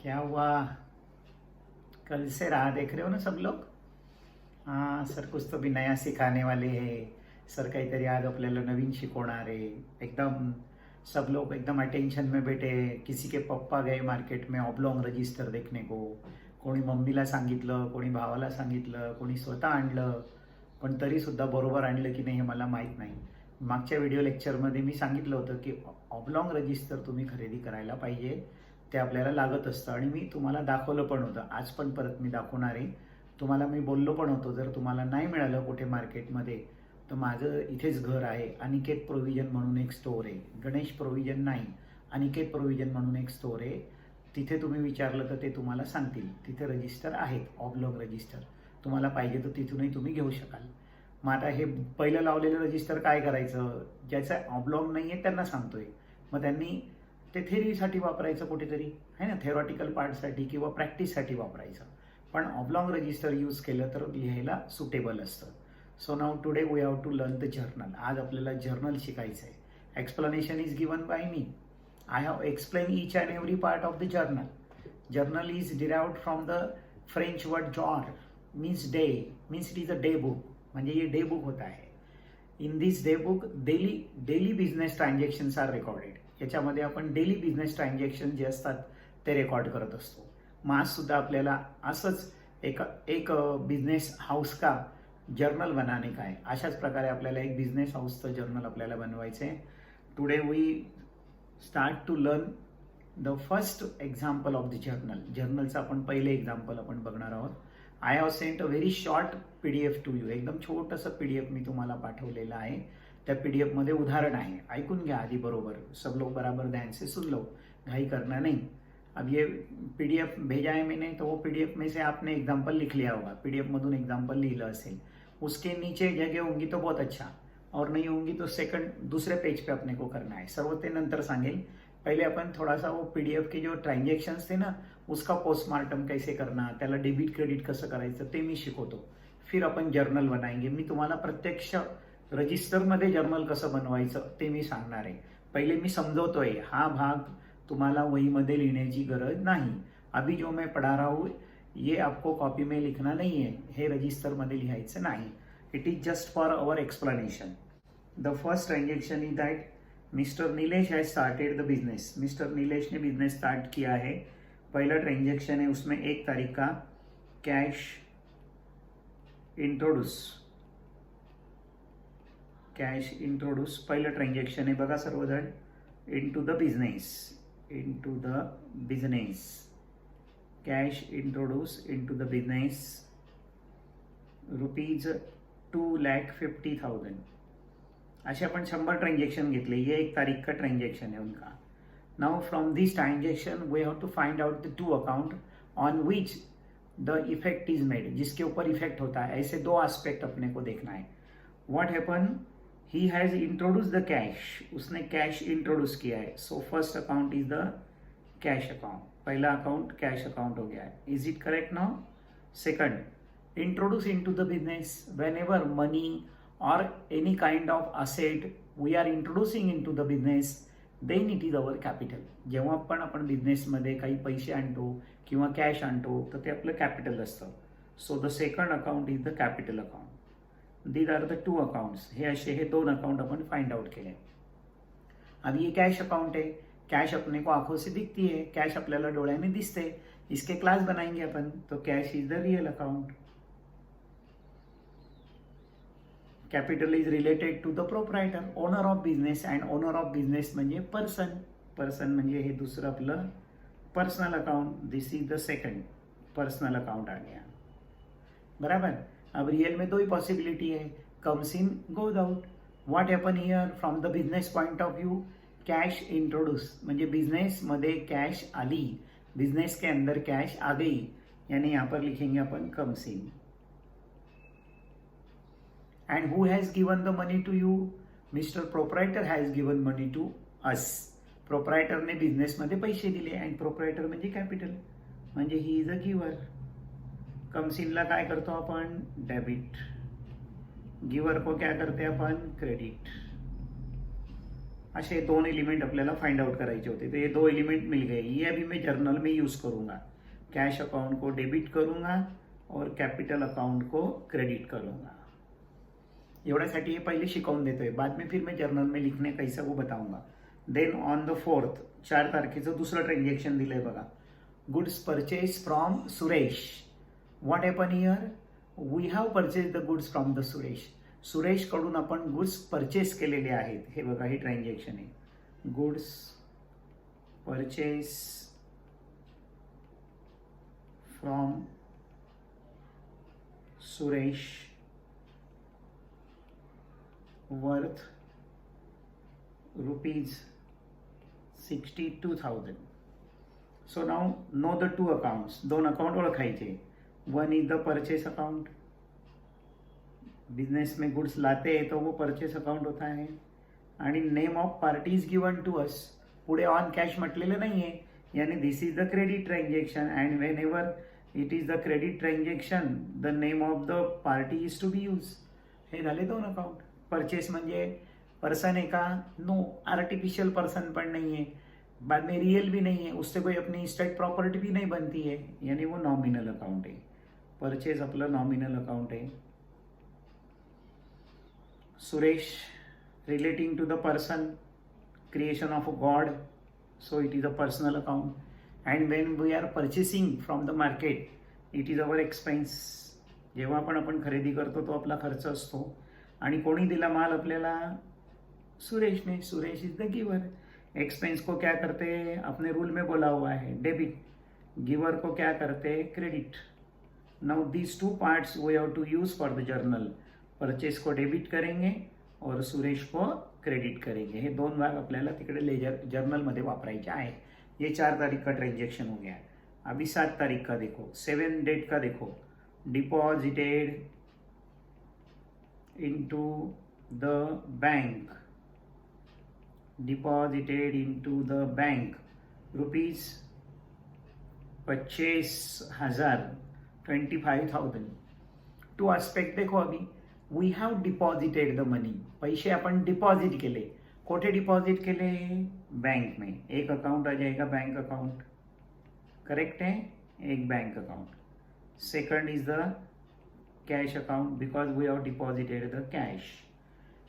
क्या हुआ? कल से राह देख रहे हो ना सब लोग? हाँ सर, कुछ तो भी नया सिखाने वाले हैं सर. काहीतरी आज आपल्याला नवीन शिकवणार आहे. एकदम सब लोग एकदम अटेंशन में बैठे हैं. किसी के पप्पा गए मार्केट में ऑब्लॉन्ग रजिस्टर देखने को. कोणी मम्मीला सांगितलं, कोणी भावाला सांगितलं, कोणी स्वतः आणलं. पण तरीसुद्धा बरोबर आणलं की नाही हे मला माहीत नाही. मागच्या व्हिडिओ लेक्चरमध्ये मी सांगितलं होतं की ऑब्लॉन्ग रजिस्टर तुम्ही खरेदी करायला पाहिजे. ते आपल्याला लागत असतं आणि मी तुम्हाला दाखवलं पण होतं. आज पण परत मी दाखवणार आहे. तुम्हाला मी बोललो पण होतो, जर तुम्हाला नाही मिळालं कुठे मार्केटमध्ये तर माझं इथेच घर आहे. अनिकेत प्रोव्हिजन म्हणून एक स्टोअर आहे. गणेश प्रोव्हिजन नाही, अनिकेत प्रोव्हिजन म्हणून एक स्टोअर आहे. तिथे तुम्ही विचारलं तर ते तुम्हाला सांगतील. तिथे रजिस्टर आहेत, ऑब्लॉन्ग रजिस्टर. तुम्हाला पाहिजे तर तिथूनही तुम्ही घेऊ शकाल. मग आता हे पहिलं लावलेलं रजिस्टर काय करायचं? ज्याचं ऑब्लॉन्ग नाही आहे त्यांना सांगतोय. मग त्यांनी ते थेरीसाठी वापरायचं कुठेतरी आहे ना, थेरॉटिकल पार्टसाठी किंवा प्रॅक्टिससाठी वापरायचं. पण ऑब्लॉन्ग रजिस्टर यूज केलं तर लिहायला सुटेबल असतं. So now today we have to learn the journal. आज आपल्याला जर्नल शिकायचं आहे. Explanation is given by me. I have explain each and every part of the journal. Journal is derived from the French word जॉर, means day, means it is a day book. म्हणजे ये day book होता है. In this day book daily business transactions are recorded. याच्यामध्ये आपण daily business transaction जे असतात ते रेकॉर्ड करत असतो. मग आजसुद्धा आपल्याला असंच एक बिझनेस हाऊस का जर्नल बनाने का आहे. अशाच प्रकारे आपल्याला एक बिझनेस हाऊसचं जर्नल आपल्याला बनवायचं आहे. Today we start to learn the first example of the journal. जर्नलचं आपण पहिले एक्झाम्पल आपण बघणार आहोत. I have sent a very short PDF to you. एकदम छोटंसं PDF मी तुम्हाला पाठवलेलं आहे. त्या PDF मध्ये उदाहरण आहे. ऐकून घ्या आधी बरोबर. सब लोग बराबर ध्यान से सुन लो, घाई करना नहीं. अब ये PDF भेजा है मैंने, तो वो PDF में से आपने एग्जाम्पल लिख लिया होगा. PDF मधून एग्जाम्पल लिहिलं असेल. उसके नीचे जगह होंगी तो बहुत अच्छा, और नहीं होंगी तो दूसरे पेज पे अपने को करना है. सर्व ते नंतर सांगेल. पहले अपन थोड़ा सा वो PDF के जो ट्रान्झॅक्शन्स थे ना, उसका पोस्टमार्टम कैसे करना, त्याला डेबिट क्रेडिट कसं करायचं ते मी शिकवतो. फिर आपण जर्नल बनाएंगे. मी तुम्हाला प्रत्यक्ष रजिस्टरमध्ये जर्नल कसं बनवायचं ते मी सांगणार आहे. पहिले मी समजवतोय. हा भाग तुम्हाला वहीमध्ये लिहिण्याची गरज नाही. अभी जो मैं पढ़ा रहा हूँ ये आपको कॉपी में लिखना नहीं है. हे रजिस्टरमध्ये लिहायचं नाही. It is just for our explanation. The first transaction is that mister Nilesh has started the business. Mister Nilesh ने बिजनेस स्टार्ट किया है. पहला ट्रांजेक्शन है, उसमें 1 तारीख का कैश इंट्रोड्यूस पहिलं ट्रांजेक्शन आहे. बघा सर्वजण. Into the business cash introduce into the business ₹2,50,000. असे आपण 100 ट्रांजेक्शन घेतले. ये 1 तारीख का ट्रांजेक्शन है उनका. Now from this transaction we have to find out the 2 account on which the effect is made. जिसके ऊपर इफेक्ट होता है. ऐसे 2 एस्पेक्ट अपने को देखना है. What happen, he has introduce the cash. उसने कैश इंट्रोड्यूस किया है. So first account is the cash account. पहला अकाउंट कैश अकाउंट हो गया है. Is it correct now? Second, introduce into the business. Whenever money or any kind of asset we are introducing into the business, then it is our capital. जेव्हा पण आपण बिझनेसमध्ये काही पैसे आणतो किंवा कॅश आणतो तर ते आपलं कॅपिटल असतं. So the second account is the capital account. These are the 2 accounts. हे 2 अकाउंट अपन फाइंड आउट केले. अब ये कैश अकाउंट है. कैश अपने को आंखों से दिखती है. कैश आपल्याला डोळ्याने दिसते. इसके क्लास बनाएंगे अपन. तो cash is the real account. Capital is related to the proprietor, owner of business. And owner of business म्हणजे पर्सन म्हणजे हे दुसरं आपलं personal account. This is the second personal account आ गया. बराबर. अब रियल में 2 ही पॉसिबिलिटी है. Comes in, goes out. What happen here from the business point of view, cash introduce म्हणजे बिझनेस मध्ये कैश आली, बिझनेस के अंदर कैश आ गई, यानी यहाँ पर लिखेंगे अपन comes in. And who has given the money to you? Mr. Proprietor has given money to us. Proprietor ने बिझनेस मध्ये पैसे दिले. अँड प्रोप्रायटर म्हणजे कॅपिटल, म्हणजे he is a giver. Comes इनला काय करतो आपण? डेबिट. गिवर को क्या करते अपन? क्रेडिट. असे 2 एलिमेंट आपल्याला फाइंड आउट करायचे होते, तो ये 2 एलिमेंट मिल गए। ये अभी मैं जर्नल में यूज़ करूँगा। कैश अकाउंट को डेबिट करूँगा और कैपिटल अकाउंट को क्रेडिट करूँगा। एवढ्यासाठी हे पहिले शिकवून देतोय, बाद में फिर मैं जर्नल में लिखने कैसा वो बताऊंगा। देन ऑन द 4th 4 तारखेचं दुसरं ट्रान्झॅक्शन दिलंय बघा, goods purchase from Suresh. What happen here, we have purchase the goods from the Suresh. सुरेशकडून आपण गुड्स परचेस केलेले आहेत। हे बघा, हे ट्रान्झॅक्शन आहे, goods purchase from Suresh worth rupees 62,000. So now know the two accounts. दोन अकाउंट ओळखायचे। One is the purchase account, business में गुड्स लाते हैं तो वो परचेस अकाउंट होता है। आणि name of party is given to us, पुढे ऑन कॅश म्हटलेलं नाही आहे, यानी this is the credit transaction and whenever it is the credit transaction the name of the party is to be use. हे झाले दोन account. Purchase म्हणजे person है का, नो, आर्टिफिशियल पर्सन पण नहीं है, बाद में रियल भी नहीं है, उससे कोई अपनी स्टेट प्रॉपर्टी भी नहीं बनती है, यानी वो नॉमिनल अकाउंट है। परचेज आपलं नॉमिनल अकाउंट है। Suresh relating to the person, creation of a god, so it is a personal account. And when we are purchasing from the market it is our expense. जेव्हा पण आपण खरेदी करतो तो आपला खर्च असतो। आणि कोणी दिला माल आपल्याला, सुरेश ने, सुरेश इज द गिवर। एक्सपेंस को क्या करते हैं, अपने रूल में बोला हुआ है डेबिट, गिवर को क्या करते हैं, credit. Now these two parts we have to use for the journal. Purchase को डेबिट करेंगे और सुरेश को क्रेडिट करेंगे। हे दोन भाग आपल्याला तिकडे लेजर जर्नलमध्ये वापरायचे आहे। ये 4 तारीख का ट्रांजेक्शन हो गया। अभी 7 तारीख का देखो, 7 डेट का देखो, deposited into the bank, deposited into the bank rupees 25,000, 25,000। To aspect देखो, अभी वी हैव डिपॉजिटेड द मनी, पैसे अपन डिपॉजिट केले, कोठे डिपॉजिट केले, बैंक में। एक अकाउंट आ जाएगा बैंक अकाउंट, करेक्ट है, एक bank account. Second is the cash account because we have deposited the cash.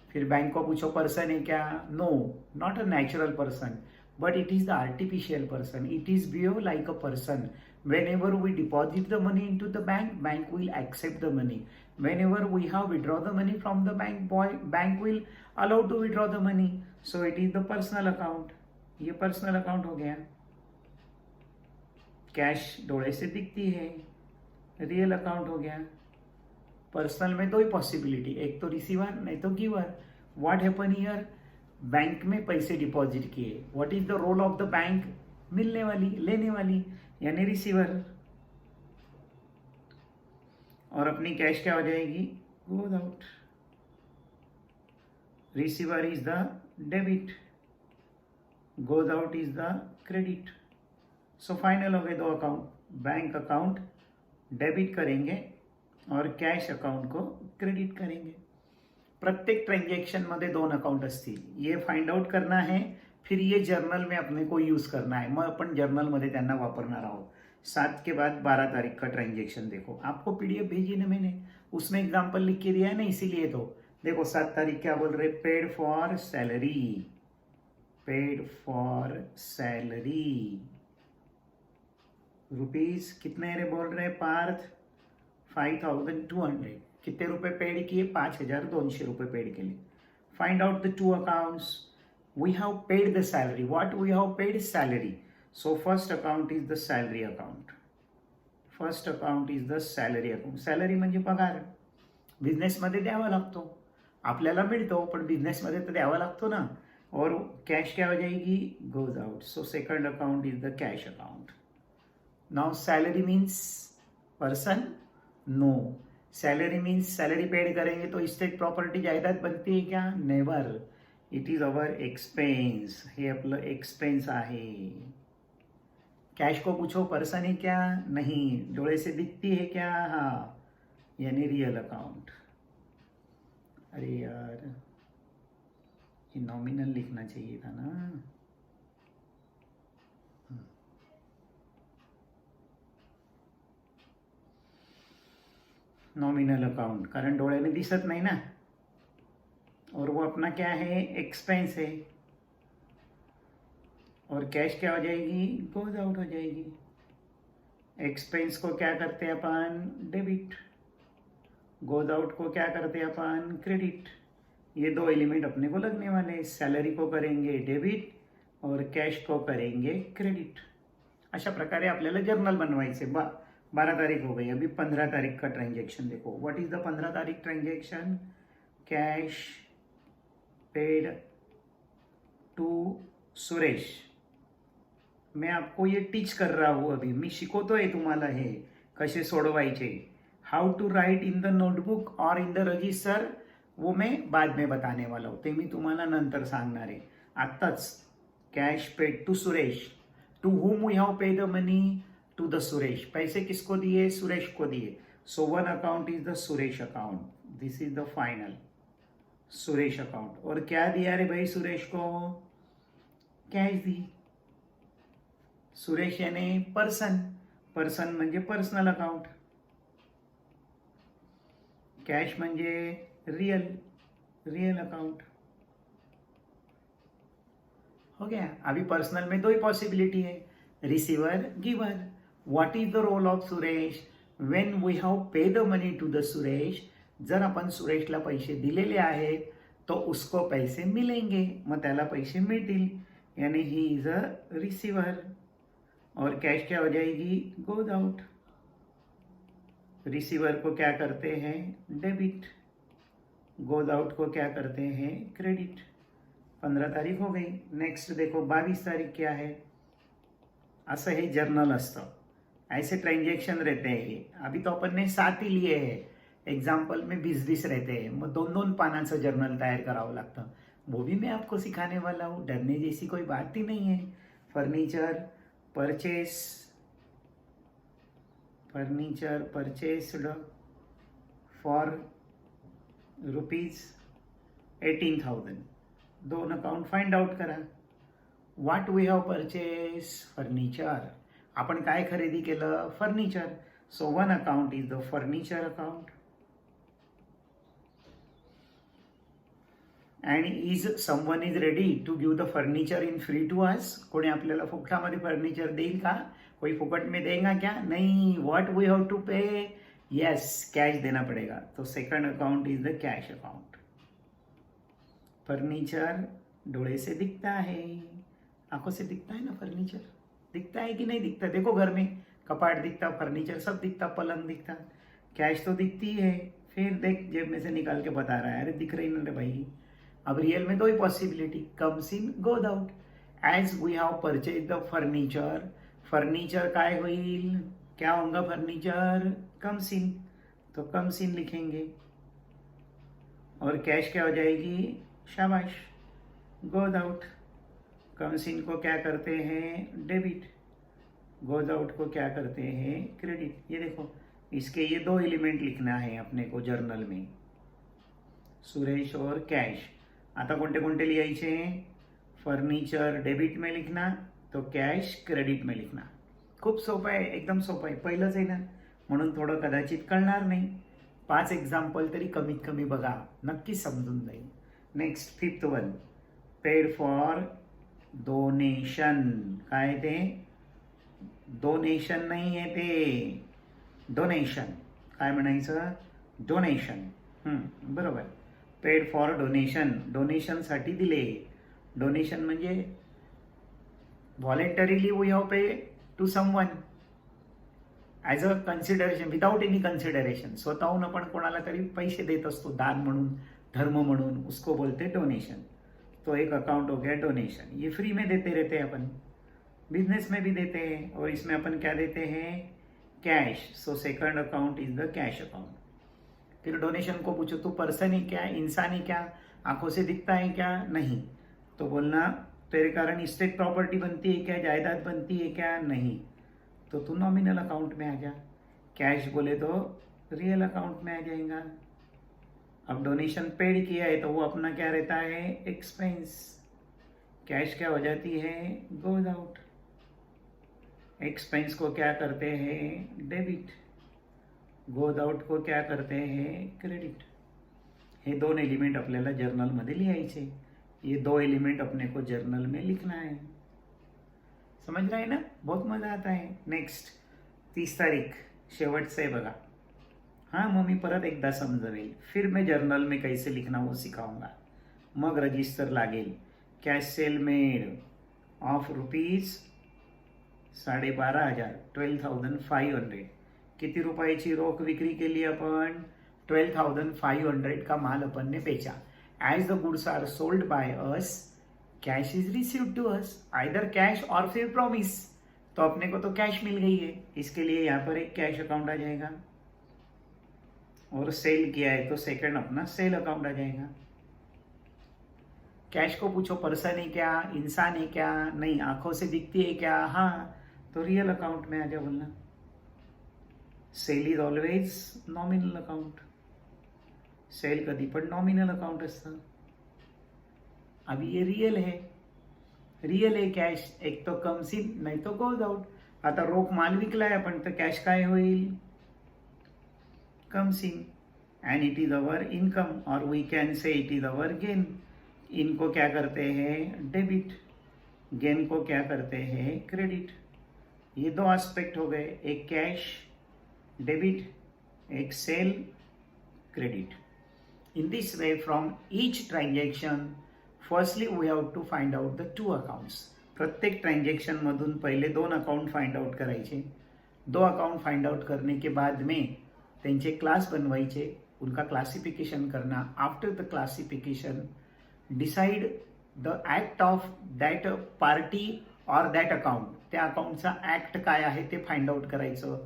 फिर बैंक को पूछो पर्सन है क्या, no, not a natural person but it is the artificial person, it is behave like a person. whenever we deposit the money into the bank will accept the money. Whenever we have withdraw the money from the bank will allow to withdraw the money. So it is the personal account। ये personal account हो गया। Cash डोळे से दिखती है, real account हो गया। Personal में दो ही पॉसिबिलिटी, एक तो रिसीवर नहीं तो गिवर। व्हाट हैपन हियर, बैंक में पैसे डिपॉजिट किए, what is the role of the bank, मिलने वाली, लेने वाली, यानी रिसीवर। और अपनी कैश क्या हो जाएगी, goes out. Receiver is the debit, goes out is the credit. So final हो गए दो अकाउंट, बैंक अकाउंट डेबिट करेंगे और कैश अकाउंट को क्रेडिट करेंगे। प्रत्येक ट्रांजेक्शन मध्ये 2 अकाउंट असतील, ये फाइंड आउट करना है, फिर ये जर्नल में अपने को यूज करना है। मग अपन जर्नल मध्ये त्यांना वापरणार आहोत। 7 के बाद 12 तारीख का ट्रांजेक्शन देखो, आपको पीडीएफ भेजी ना मैंने, उसमें एग्जाम्पल लिख के दिया है ना, इसीलिए तो देखो 7 तारीख क्या बोल रहे, paid for salary, paid for salary rupees कितने रे बोल रहे पार्थ, 5,200। कितने रुपए पेड किए, 5,200 रुपये पेड केले। Find out the 2 accounts. We have paid the salary. What we have paid is salary. So first account is the salary account. First account is the salary account. Salary म्हणजे पगार, बिझनेसमध्ये द्यावा लागतो, आपल्याला मिळतो पण बिझनेसमध्ये तर द्यावा लागतो ना। और कैश क्या हो जाएगी, goes out. So second account is the cash account. Now salary means person, no. Salary means salary paid करेंगे तो स्टेट प्रॉपर्टी जायदाद बनती है क्या, never. It is our expense, हे आपलं एक्सपेंस आहे। कैश को पूछो पर्सन है क्या, नहीं, डोळे से दिखती है क्या, हाँ, यानी रियल अकाउंट। अरे यार, ये नॉमिनल लिखना चाहिए था ना। नॉमिनल अकाउंट, कारण डोळ्याने दिसत नहीं ना, और वो अपना क्या है, एक्सपेंस है, और कैश क्या हो जाएगी, गोज आउट हो जाएगी। एक्सपेंस को क्या करते हैं अपन, डेबिट। गोज आउट को क्या करते हैं अपन, क्रेडिट। ये दो एलिमेंट अपने को लगने वाले हैं। सैलरी को करेंगे डेबिट और कैश को करेंगे क्रेडिट। अशा प्रकारे आपल्याला जर्नल बनवायचे। 12 तारीख हो गई, अभी 15 तारीख का ट्रांजेक्शन देखो। व्हाट इज द 15 तारीख transaction, cash paid to Suresh. मैं आपको ये टीच कर रहा हूँ, अभी मी शिकवतोय तुम्हाला हे कसे सोडवायचे। How to write in the notebook और इन द रजिस्टर वो मैं बाद में बताने वाला हूँ, ते मी तुम्हाला नंतर सांगणार आहे। आत्ताच cash paid to Suresh, to whom we have paid the money, to the Suresh. पैसे किसको दिए, सुरेश को दिए। So one account is the Suresh account, this is the final Suresh account. और क्या दिया रे भाई सुरेश को, कैश दी। सुरेश यानी पर्सन, पर्सन म्हणजे पर्सनल अकाउंट, कैश म्हणजे रियल, रियल अकाउंट। हो गया। अभी पर्सनल में दो ही पॉसिबिलिटी है, receiver giver. What is the role of Suresh when we have pay the money to the Suresh. जर आपण सुरेशला पैसे दिलेले आहेत तो उसको पैसे मिलेंगे, मग त्याला पैसे मिळतील, यानी ही इज अ रिसीवर। और कैश क्या हो जाएगी, गोज आउट। रिसीवर को क्या करते हैं, डेबिट। गोज आउट को क्या करते हैं, क्रेडिट। 15 तारीख हो गई। नेक्स्ट देखो 22 तारीख क्या है। असं हे जर्नल असतं, ऐसे ट्रांजेक्शन रहते हैं। अभी तो अपन ने 7 ही लिए हैं, एग्जाम्पल में 20-20 रहते हैं, मग 2-2 पानाचं जर्नल तैयार करावं लागतं। वो भी मैं आपको सिखाने वाला हूँ, डरने जैसी कोई बात ही नहीं है। Furniture purchase, furniture purchased for ₹18,000। दोन अकाउंट फाइंड आउट करा। What we have purchase, furniture. आपण काय खरेदी केलं, furniture. So one account is the furniture account. And is someone is ready to give the furniture in free to us. कोणी आपल्याला फुकटामध्ये furniture देईल का, कोई फुकट में देगा क्या, नहीं। What we have to pay, yes cash देना पड़ेगा। तो second account is the cash account. Furniture डोळे से दिखता है, आंखों से दिखता है ना फर्नीचर, दिखता है कि नहीं दिखता। देखो घर में कपाट दिखता, फर्नीचर सब दिखता, पलंग दिखता, कैश तो दिखती है। फिर देख जेब में से निकाल के बता रहा है, अरे दिख रही ना रे भाई। अब रियल में दो ही possibility, comes in goes out. As we have purchase the furniture, furniture काय होईल, क्या होगा फर्नीचर, कम्स इन, तो कम्स इन लिखेंगे। और कैश क्या हो जाएगी, शाबाश, गोज आउट। कम्स इन को क्या करते हैं, डेबिट। गोज आउट को क्या करते हैं, क्रेडिट। ये देखो इसके ये दो एलिमेंट लिखना है अपने को जर्नल में, सुरेश और कैश। आता कोणते कोणते लिहायचे, फर्नीचर डेबिट में लिखना, तो कैश क्रेडिट में लिखना। खूप सोपं आहे, एकदम सोपं आहे, पहिलंच आहे ना, म्हणून थोडं कदाचित कळणार नाही। 5 एक्झाम्पल तरी कमीत कमी बघा, नक्कीच समजून जाईल। Next 5th one, paid for donation. काय ते, डोनेशन नाही आहे ते, डोनेशन। काय म्हणायचं, डोनेशन। बरोबर, पेड फॉर डोनेशन, डोनेशनसाठी दिले। डोनेशन म्हणजे voluntarily we have pay to someone as a consideration, without any consideration. स्वतःहून आपण कोणाला तरी पैसे देत असतो, दान म्हणून, धर्म म्हणून, उसको बोलते डोनेशन। तो एक अकाउंट हो गया डोनेशन। ये फ्री में देते रहते हैं अपन, बिजनेस में भी देते हैं, और इसमें अपन क्या देते हैं, cash. So second account is the cash account. फिर डोनेशन को पूछो, तू पर्सन ही क्या, इंसान ही क्या, आंखों से दिखता है क्या, नहीं, तो बोलना तेरे कारण इस्टेट प्रॉपर्टी बनती है क्या, जायदाद बनती है क्या, नहीं, तो तू नॉमिनल अकाउंट में आ जा। कैश बोले तो रियल अकाउंट में आ जाएगा। अब डोनेशन पेड किया है तो वो अपना क्या रहता है, एक्सपेंस। कैश क्या हो जाती है, गोज आउट। एक्सपेंस को क्या करते हैं, डेबिट। गोज आउट को क्या करते हैं, क्रेडिट। हे दोन एलिमेंट आपल्याला जर्नलमध्ये लिहायचे। ये दो एलिमेंट अपने को जर्नल में लिखना है। समझ रहा है ना, बहुत मजा आता है। नेक्स्ट 30 तारीख शेवटचं आहे बघा। हाँ मग मी परत एकदा समजवेल, फिर मैं जर्नल में कैसे लिखना वो सिखाऊंगा। मग रजिस्टर लागेल। Cash sale made of ₹12,500, 12,500। किती रुपयाची रोख विक्री केली आपण, 12,500 का माल अपन ने बेचा। As the goods are sold by us, cash is received to us, either cash और फिर प्रॉमिस। तो अपने को तो कैश मिल गई है, इसके लिए यहाँ पर एक कैश अकाउंट आ जाएगा। और सेल किया है तो सेकंड अपना सेल अकाउंट आ जाएगा। कैश को पूछो पर्सन है क्या, इंसान है क्या, नहीं आंखों से दिखती है क्या, हाँ तो रियल अकाउंट में आ जाए बोलना। Sale is always nominal account. Sale कधी पण नॉमिनल अकाउंट असतं। अभी ये रियल है, रियल है कॅश। एक तो कम्स इन नाही तो गोज आउट। आता रोख माल विकलाय आपण तर कॅश काय होईल, comes in and it is our income, और we can say it is our gain. इनको क्या करते हैं, डेबिट। गेन को क्या करते हैं, क्रेडिट। ये दो एस्पेक्ट हो गए, एक कैश डेबिट, एक sale credit. In this way, from each transaction, firstly we have to find out the two accounts. प्रत्येक ट्रांजेक्शन मधून पहले दोन अकाउंट फाइंड आउट करायचे। दो अकाउंट फाइंड आउट करने के बाद में त्यांचे क्लास बनवायचे, उनका क्लासिफिकेशन करना। After the classification decide the act of that party और दॅट अकाउंट। त्या अकाउंटचा ॲक्ट काय आहे ते फाइंड आउट करायचं।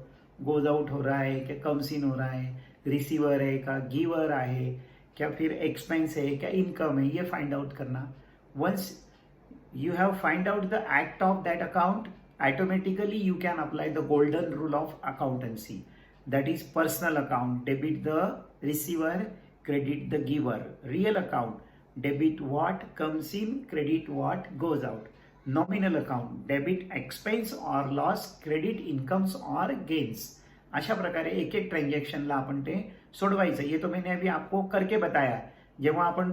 गोज आउट हो रहा है क्या कम्स इन हो रहा है, रिसीवर है का गिवर है, क्या फिर एक्सपेंस है क्या इनकम है, ये फाइंड आउट करना। Once you have find out the act of that account, automatically you can apply the golden rule of accountancy, that is personal account debit the receiver, credit the giver. Real account debit what comes in, credit what goes out. Nominal account debit expense और loss, credit incomes और gains. अशा प्रकारे एक एक ट्रांजेक्शनला आपण ते सोडवायचं। ये तो मैंने अभी आपको करके बताया। जेव्हा आपण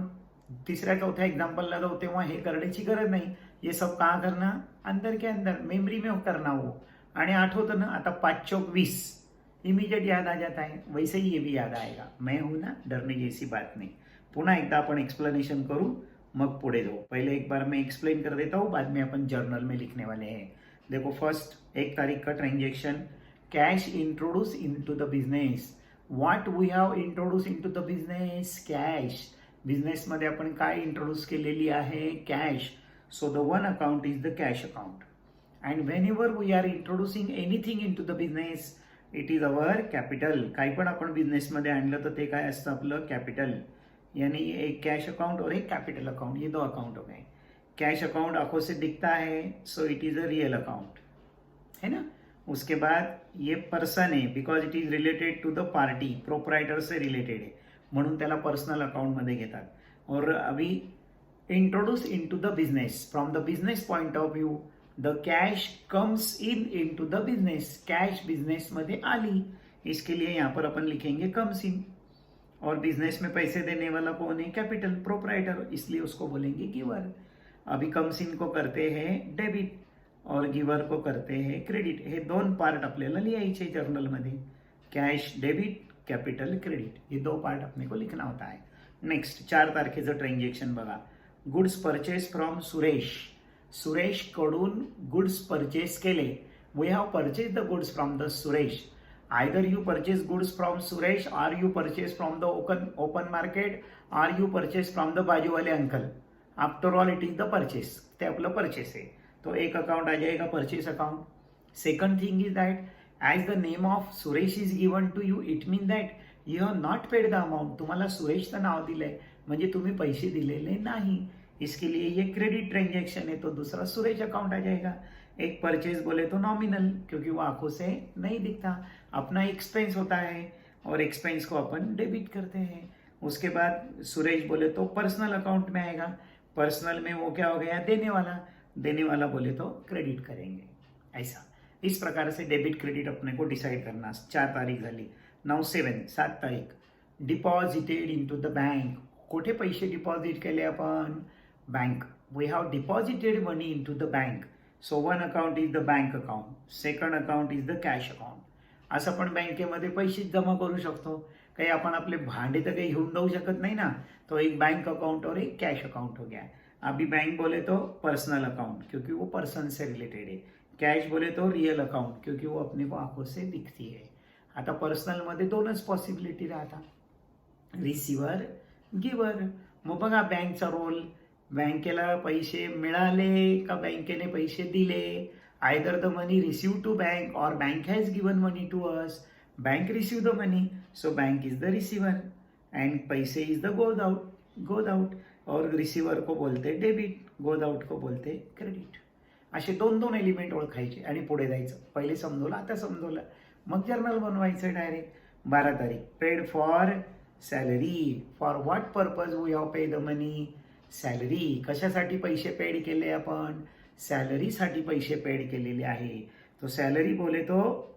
तिसऱ्या चौथ्या एग्जाम्पलला जाऊ तेव्हा हे करण्याची गरज नाही। ये सब कहाँ करना, अंदर के अंदर मेमरी में करना वो। आणि आठवतं ना, आता 5 चौक 20 इमीडिएट याद आ जाता है, वैसे ही ये भी याद आएगा। मैं हूं ना, डरने जैसी बात नहीं। पुन्हा एकदा आपण एक्सप्लेनेशन करू, मग पुढे जाऊ। पहले एक बार मैं एक्सप्लेन कर देता हूँ, बाद में अपन जर्नल में लिखने वाले हैं। देखो फर्स्ट 1 तारीख का transaction, cash introduce into the business. What we have introduce into the business, cash. Business मध्ये आपण काय इंट्रोड्यूस केलेली आहे, cash. So the one account is the cash account. And whenever we are introducing anything into the business, it is our capital. काही पण आपण बिझनेसमध्ये आणलं तर ते काय असतं आपलं, कॅपिटल। यानी एक कैश अकाउंट और एक कैपिटल अकाउंट, ये दो अकाउंट हो गए। कैश अकाउंट आंखों से दिखता है, so it is a real account, है ना। उसके बाद ये पर्सन है, because it is related to the party, proprietor से रिलेटेड है, म्हणून त्याला पर्सनल अकाउंट मध्ये घेतात। और अभी introduce into the business, from the business point of view the cash comes in to the business. Cash business मध्ये आली, इसके लिए यहाँ पर अपन लिखेंगे कम्स इन। और बिजनेस में पैसे देने वाला कौन है, कैपिटल, प्रोप्राइटर, इसलिए उसको बोलेंगे गिवर। अभी कम्स इन को करते हैं डेबिट और गिवर को करते हैं क्रेडिट। हे दोन पार्ट आपल्याला लिहायचे जर्नल मध्ये, कैश डेबिट, कैपिटल क्रेडिट, ये दो पार्ट अपने को लिखना होता है। नेक्स्ट 4 तारखेचं ट्रांजेक्शन बघा। Goods purchase from Suresh. Suresh कडून गुड्स परचेस केले। We have purchase the goods from the Suresh. Either you purchase goods from Suresh or you purchase from the open market or you purchase from the बाजू वाले uncle. After all it is the purchase, ते आपलं purchase आहे। तो एक account आ जाएगा purchase account. Second thing is that as the name of Suresh is given to you, it mean that you have not paid the amount. तुम्हाला सुरेशचं नाव दिलंय म्हणजे तुम्ही पैसे दिलेले नाही, इसके लिए ये क्रेडिट ट्रांजेक्शन है, तो दूसरा सुरेश अकाउंट आ जाएगा। एक परचेज बोले तो नॉमिनल, क्योंकि वो आंखों से नहीं दिखता, अपना एक्सपेंस होता है और एक्सपेंस को अपन डेबिट करते हैं। उसके बाद सुरेश बोले तो पर्सनल अकाउंट में आएगा, पर्सनल में वो क्या हो गया, देने वाला बोले तो क्रेडिट करेंगे। ऐसा इस प्रकार से डेबिट क्रेडिट अपने को डिसाइड करना। 4 तारीख झाली। नाउ 7 तारीख, deposited in to the bank. कुठे पैसे डिपॉझिट केले आपण, bank. We have deposited money in to the bank. So one account is the bank account, second account is the cash account. असं पण बँकेमध्ये पैसे जमा करू शकतो, काही आपण आपले भांडे तर काही घेऊन जाऊ शकत नहीं ना, तो एक बैंक अकाउंट और एक कैश अकाउंट हो गया. अभी बैंक बोले तो पर्सनल अकाउंट क्योंकि वो पर्सन से रिलेटेड है, कैश बोले तो रियल अकाउंट क्योंकि वो अपने को आंखों से दिखती है. आता पर्सनलमध्ये दोनच पॉसिबिलिटी राहतात, रिसिव्हर, गिव्हर. मग बघा बँकचा रोल, बँकेला पैसे मिळाले का बँकेने पैसे दिले, either the money receive to bank और bank has given money to us. Bank receive the money, so bank is the receiver and पैसे इज द गोज आउट. और रिसीवर को बोलते डेबिट, गोज आउट को बोलते क्रेडिट. असे दोन element ओळखायचे आणि पुढे जायचं. पहिले समजवलं, आता समजवलं, मग जर्नल बनवायचं डायरेक्ट. 12 तारीख, paid for salary. For what purpose we have paid the money, salary. कशासाठी पैसे पेड केले आपण, सॅलरीसाठी पैसे पेड केलेले आहे. तो सॅलरी बोले तो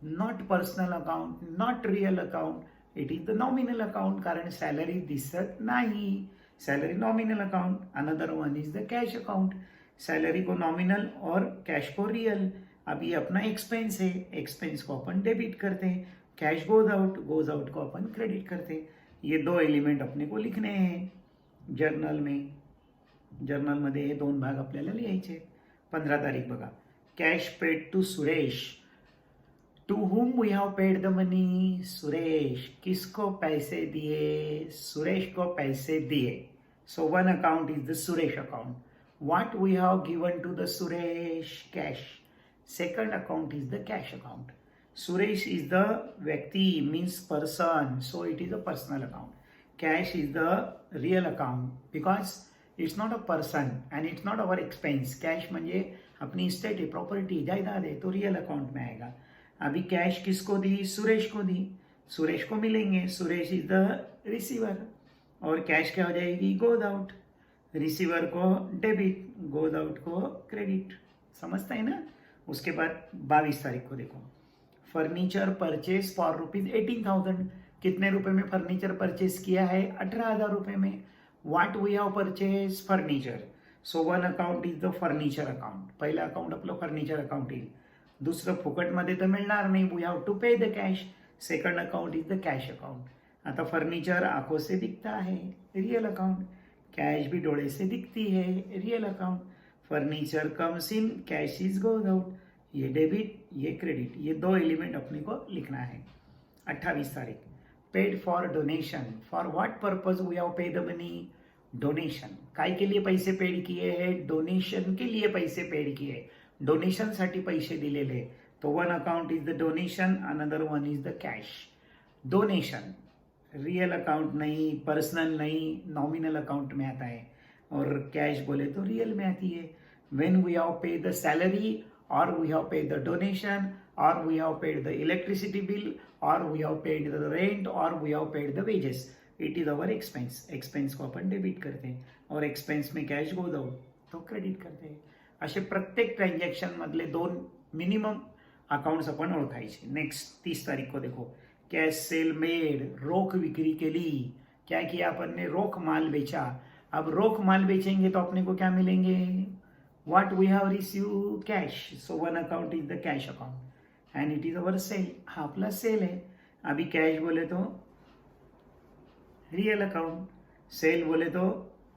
not personal account, not real account, it is the nominal account, कारण सॅलरी दिसत नाही. Salary nominal account. Another one is the cash account. Salary को नॉमिनल और कैश को रियल. अब ये अपना एक्सपेंस है, एक्सपेंस को अपन डेबिट करते हैं. कैश गोज आउट को अपन क्रेडिट करते हैं. ये 2 एलिमेंट अपने को लिखने हैं जर्नल में. जर्नलमध्ये हे 2 भाग आपल्याला लिहायचे. 15 तारीख बघा, cash paid to Suresh. To whom we have paid the money, Suresh. किसको पैसे दिए, सुरेश को पैसे दिए. So one account is the Suresh account. What we have given to the Suresh, cash. Second account is the cash account. Suresh is the व्यक्ति, means person, so it is a personal account. Cash is the real account because it's not a person and it's not our expense. Cash म्हणजे अपनी estate है, property, जायदाद है, तो real account में आएगा. अभी कैश किसको दी, सुरेश को दी, सुरेश को मिलेंगे. सुरेश इज द रिसीवर और कैश क्या हो जाएगी, गोज आउट. रिसीवर को डेबिट, गोज आउट को क्रेडिट. समझता है ना. उसके बाद 22 तारीख को देखो, फर्नीचर परचेज फॉर ₹18,000. कितने रुपए में फर्नीचर परचेज किया है, 18,000 रुपये में. What we have purchase, furniture. So one account is the furniture account. पहिलं अकाउंट आपलं फर्नीचर अकाउंट येईल. दुसरं फुकटमध्ये तर मिळणार नाही, we have to pay the cash. Second account is the cash account. आता फर्नीचर आंखों से दिखता है, रियल अकाउंट. कैश भी डोळे से दिखती है, real account. Furniture comes in, cash is goes out. ये डेबिट, ये क्रेडिट. ये 2 एलिमेंट अपने को लिखना है. 28 तारीख, paid for donation. For what purpose we have paid the money, donation. काय के लिए पैसे पेड किए हैं, डोनेशन के लिए पैसे पेड किए, डोनेशनसाठी पैसे दिलेले. तो one account is the donation, another one is the cash. Donation real account नहीं, पर्सनल नहीं, नॉमिनल अकाउंट में आता है. और कैश बोले तो रियल में आती है. When we have paid the salary और we have paid the donation और we have paid the electricity bill और we have paid the rent और we have paid the wages, it is our expense. Expense को अपन debit करते हैं और expense में कैश गोज आउट तो क्रेडिट करते हैं. असे प्रत्येक ट्रांजैक्शन मधले 2 मिनिमम अकाउंट्स अपन ओळखायचे. नेक्स्ट 30 तारीख को देखो, कैश सेल मेड. रोख बिक्री के लिए. क्या किया अपन ने, रोख माल बेचा. अब रोख माल बेचेंगे तो अपने को क्या मिलेंगे, what we have receive, cash. So one account is the cash account and it is our sale. हा आपला सेल है. अभी कैश बोले तो रियल अकाउंट, सेल बोले तो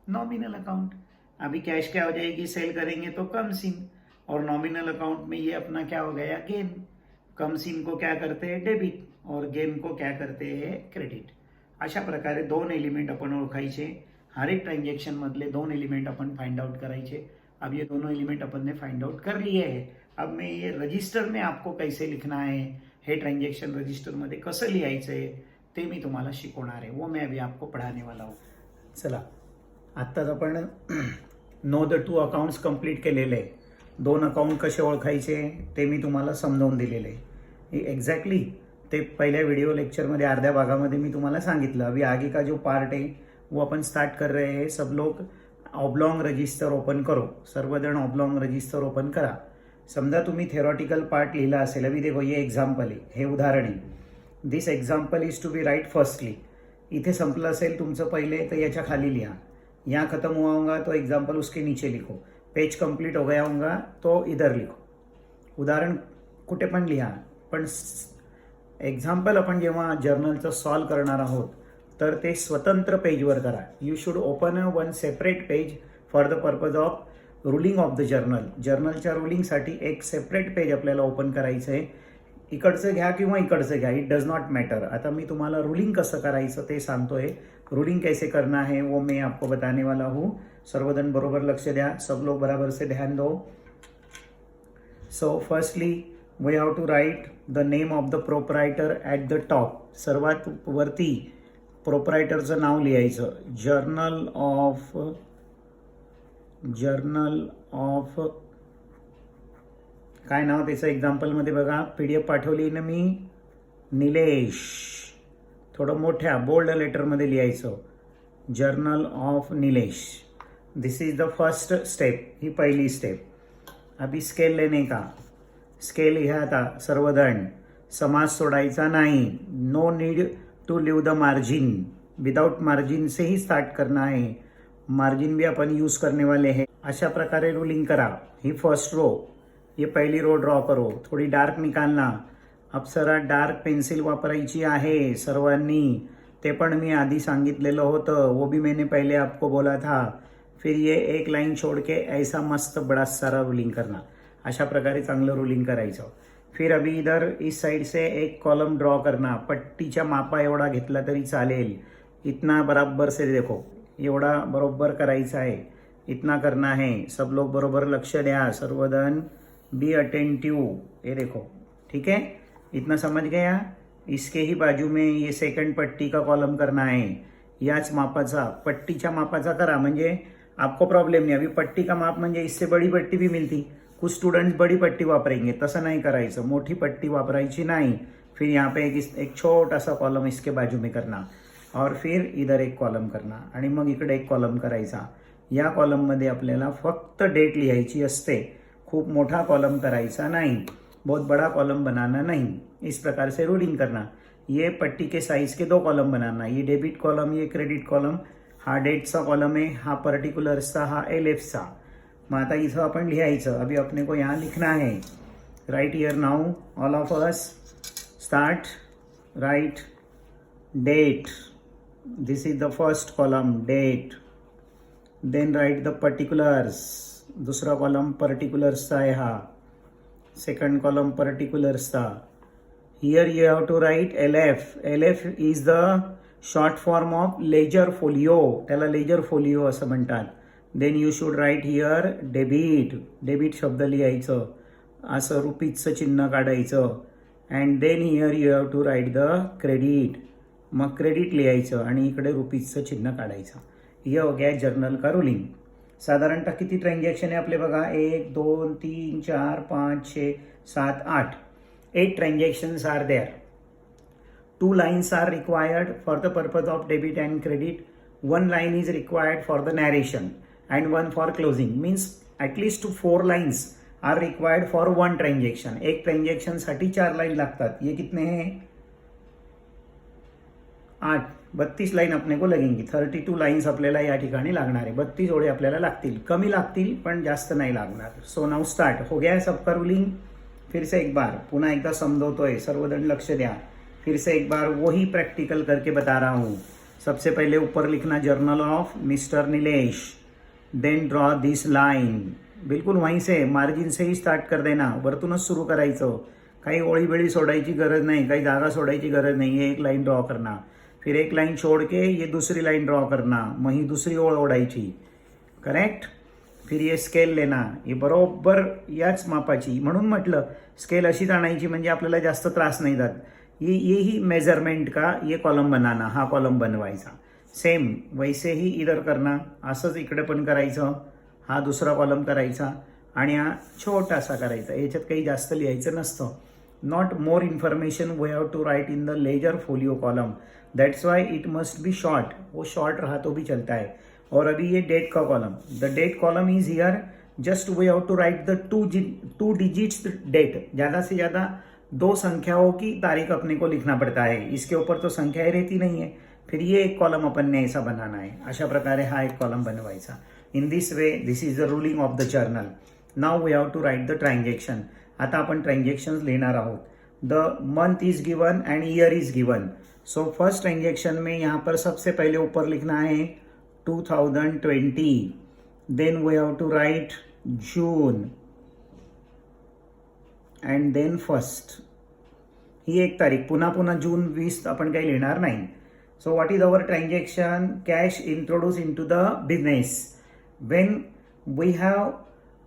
नॉमिनल अकाउंट. अभी कैश क्या हो जाएगी, सेल करेंगे तो कम्स इन, और नॉमिनल अकाउंट में ये अपना क्या हो गया, गेन. कम्स इन को क्या करते हैं, डेबिट, और गेन को क्या करते हैं, क्रेडिट. अशा प्रकारे 2 एलिमेंट आपण ओळखायचे. हर एक ट्रांजैक्शन मधले 2 एलिमेंट अपन फाइंड आउट करायचे. अब ये दोनों एलिमेंट अपन ने फाइंड आउट कर लिए हैं. अब मैं ये रजिस्टर में आपको कैसे लिखना है, हे ट्रांजैक्शन रजिस्टर मध्ये कसं लिहायचं आहे ते मी तुम्हाला शिकवणार आहे. वो मैं अभी आपको पढ़ाने वाला हूँ. चला, आत्ताच आपण नो द 2 अकाउंट्स कंप्लीट केलेले आहे. 2 अकाउंट कसे ओळखायचे ते मी तुम्हाला समजावून दिलेले आहे. एक्झॅक्टली ते पहिल्या वीडियो लेक्चर में अर्ध्या भागामध्ये मी तुम्हाला सांगितलं। अभी आगे का जो पार्ट है वो अपन स्टार्ट कर रहे हैं। सब लोग ऑब्लॉन्ग रजिस्टर ओपन करो, सर्वजण ऑब्लॉन्ग रजिस्टर ओपन करा। समजा तुम्ही थेरॉटिकल पार्ट लिहिला असेल, अभी देखो ये एग्जाम्पल आहे, हे उदाहरण आहे। This example is to be write firstly. इथे संपलं असेल तुमचं पहिले तर याच्या खाली लिहा, यहाँ खत्म हुआ होगा तो एग्जाम्पल उसके नीचे लिखो, पेज कंप्लीट हो गया होगा तो इधर लिखो। उदाहरण कुठे पण लिहा, पण एक्झाम्पल आपण जेव्हा जर्नलचं सॉल्व करणार आहोत तर ते स्वतंत्र पेजवर करा। You should open one separate page for the purpose of ruling of the journal. जर्नलच्या रुलिंगसाठी एक सेपरेट पेज आपल्याला ओपन करायचं आहे। इकडचं घ्या किंवा इकडचं घ्या, इट डज नॉट मॅटर। आता मी तुम्हाला रुलिंग कसं करायचं ते सांगतोय। रूलिंग कैसे करना है वो मैं आपको बताने वाला हूँ। सर्वजण बरोबर लक्ष द्या, सब लोग बराबर से ध्यान दो। So firstly we have to write the name of the proprietor at the top. सर्वात वरती प्रोपरायटरचं नाव लिहायचं। जर्नल ऑफ काय नाव त्याचं एक्झाम्पलमध्ये बघा, PDF पाठवली ना मी, निलेश। थोडं मोठ्या बोल्ड लेटरमध्ये लिहायचं, journal of Nilesh. This is the first step, ही पहिली स्टेप। अभी स्केल लेने का, स्केल घ्या आता सर्वजण, समास सोडायचा नाही। No need to leave the margin, without margin से ही स्टार्ट करना है। मार्जिन भी अपन यूज करने वाले हैं। अशा प्रकारे रूलिंग करा। ही फर्स्ट रो, ये पहली रो ड्रॉ करो, थोड़ी डार्क निकालना। अप्सरा डार्क पेन्सिल वापरायची आहे सर्वांनी, ते पण मी आधी सांगितलेलं होतं, वो भी मैंने पहले आपको बोला था। फिर ये एक लाइन छोड़ के ऐसा मस्त बड़ा सारा रूलिंग करना। अशा प्रकारे चांगलं रूलिंग करायचं। फिर अभी इधर इस साइड से एक कॉलम ड्रॉ करना। पट्टीच्या मापा एवढा घेतला तरी चालेल, इतना बराबर से देखो, एवढा बरोबर करायचा आहे, इतना करना है। सब लोग बरोबर लक्ष द्या, सर्वजण बी अटेंटिव। ये देखो, ठीक है, इतना समझ गया। इसके ही बाजू में ये सेकंड पट्टी का कॉलम करना है, याच मापाचा, पट्टीच्या मापाचा करा, म्हणजे आपको प्रॉब्लेम नहीं। अभी पट्टी का माप म्हणजे इससे बड़ी पट्टी भी मिलती, कुछ स्टूडेंट्स बड़ी पट्टी वापरेंगे, तसं नाही करायचं, मोठी पट्टी वापरायची नाही। फिर यहाँ पे एक छोटा सा कॉलम इसके बाजू में करना, और फिर इधर एक कॉलम करना, आणि मग इकडे एक कॉलम करायचा। या कॉलममध्ये आपल्याला फक्त डेट लिहायची असते, खूप मोठा कॉलम करायचा नहीं, बहुत बड़ा कॉलम बनाना नहीं। इस प्रकार से रूलिंग करना। ये पट्टी के साइज के 2 कॉलम बनाना, ये डेबिट कॉलम, ये क्रेडिट कॉलम। हा डेटचा कॉलम है, हा पर्टिकुलर्सचा, हा LFचा। मग आता इथं आपण लिहायचं। अभी अपने को यहाँ लिखना है, write here now all of us, start, write date, this is the first column, date. Then write the particulars, दूसरा कॉलम पर्टिकुलर्सचा आहे हा, सेकंड कॉलम पर्टिकुलर्सचा। Here you have to write LF। LF is the short form of ledger folio, त्याला ledger folio असं म्हणतात। Then you should write here debit, debit शब्द लिहायचं, असं रुपीजचं चिन्ह काढायचं। And then here you have to write the credit, मग क्रेडिट लिहायचं आणि इकडे रुपीजचं चिन्ह काढायचं। ये हो गया जर्नल का रूलिंग। साधारणतः किती ट्रान्झॅक्शन आहे आपले बघा, 1 2 3 4 5 6 7 8, 8 transactions are there. 2 lines are required for the purpose of debit and credit. 1 line is required for the narration and 1 for closing. Means at least 4 lines are required for 1 transaction. एक transaction साठी 4 line लागतात। ये कितने हैं, 8, 32 line अपने को लगेंगी। 32 lines आपल्याला या ठिकाणी लागणार आहे। 32 ओळी आपल्याला लागतील, कमी लागतील पण जास्त नाही लागणार। सो नाउ स्टार्ट हो गया सबका रूलिंग। फिर से एक बार पुन्हा एकदा समजवतोय, सर्वजण लक्ष द्या। फिर से एक बार वही प्रैक्टिकल करके बता रहा हूँ। सबसे पहले ऊपर लिखना journal of mister Nilesh, then draw this line, बिल्कुल वहीं से मार्जिन से ही स्टार्ट कर देना, वरतूनच सुरू करायचं। काही ओळी बेळी सोडायची गरज नाही, काही जागा सोडायची गरज नाही। ये एक लाइन ड्रॉ करना, फिर एक लाइन छोड़ के ये दूसरी लाइन ड्रॉ करना, मग ही दुसरी ओळ ओढायची, करेक्ट। फिर ये स्केल लेना, ये बरोबर याच मापाची, म्हणून म्हटलं स्केल अशीच आणायची म्हणजे आपल्याला जास्त त्रास नाही जात। ये ही मेजरमेंट का ये कॉलम बनाना, हा कॉलम बनवायचा। सेम वैसे ही इधर करना, असंच इकडे पण करायचं। हा दुसरा कॉलम करायचा आणि हा छोटासा करायचा, याच्यात काही जास्त लिहायचं नसतं। not more information we have to write in the ledger folio column. That's why it must be short. वो short रहा तो भी चलता है. और अभी ये डेट का column, the date column is here. Just we have to write the two digits date. ज़्यादा से ज़्यादा 2 संख्याओं की तारीख अपने को लिखना पड़ता है. इसके ऊपर तो संख्याएं रहती नहीं है. फिर ये एक कॉलम अपन ने ऐसा बनाना आहे. अशा प्रकारे हा एक कॉलम बनवायचा. In this way this is the ruling of the journal. Now we have to write the transaction. आता आपण ट्रान्झॅक्शन्स लिहिणार आहोत. The month is given and year is given. So first transaction में यहाँ पर सबसे पहले ऊपर लिखना है 2020. Then we have to write June and then first. ही एक तारीख. पुन्हा पुन्हा जून 20 आपण काही लिहिणार नाही. So what is our transaction? Cash introduce into the business. When we have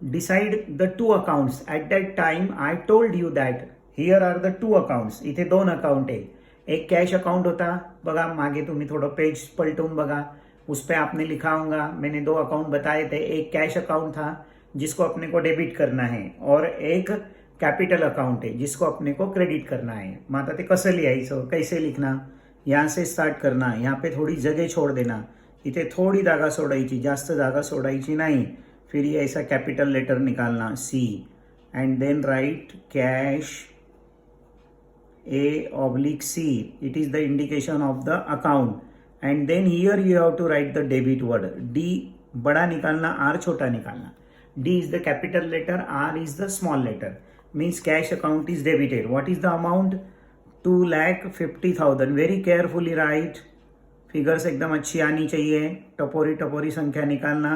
decide the 2 accounts. At that time I told you that here are the 2 accounts. इथे 2 अकाउंट आहे. एक कैश अकाउंट होता, बघा मागे तुम्ही थोड़ा पेज पलटून बघा, उस पर आपने लिखा होगा. मैंने 2 अकाउंट बताए थे. एक कैश अकाउंट था जिसको अपने को डेबिट करना है और एक कैपिटल अकाउंट है जिसको अपने को क्रेडिट करना है. मग आता ते कसं लिहायचं, कैसे लिखना, यहाँ से स्टार्ट करना. यहाँ पे थोड़ी जगह छोड़ देना. इथे थोड़ी जागा सोडायची, जास्त जागा सोडायची नहीं. फिर ये ऐसा कैपिटल लेटर निकालना C and then write cash A/C. It is the indication of the account. And then here you have to write the debit word. D बड़ा निकालना, R छोटा निकालना. D is the capital letter, R is the small letter. Means cash account is debited. What is the amount? 2,50,000. Very carefully write. Figures एकदम अच्छी आनी चाहिए. टपोरी टपोरी संख्या निकालना.